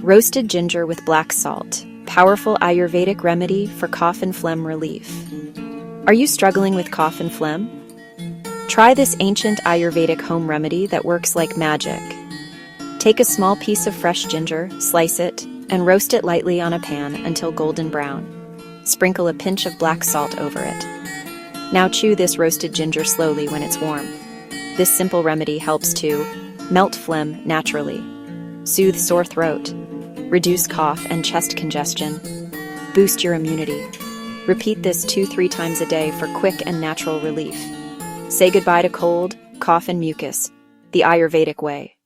Roasted ginger with black salt. Powerful Ayurvedic remedy for cough and phlegm relief. Are you struggling with cough and phlegm? Try this ancient Ayurvedic home remedy that works like magic. Take a small piece of fresh ginger, slice it, and roast it lightly on a pan until golden brown. Sprinkle a pinch of black salt over it. Now chew this roasted ginger slowly when it's warm. This simple remedy helps to melt phlegm naturally, soothe sore throat, reduce cough and chest congestion, boost your immunity. Repeat this 2-3 times a day for quick and natural relief. Say goodbye to cold, cough, and mucus, the Ayurvedic way.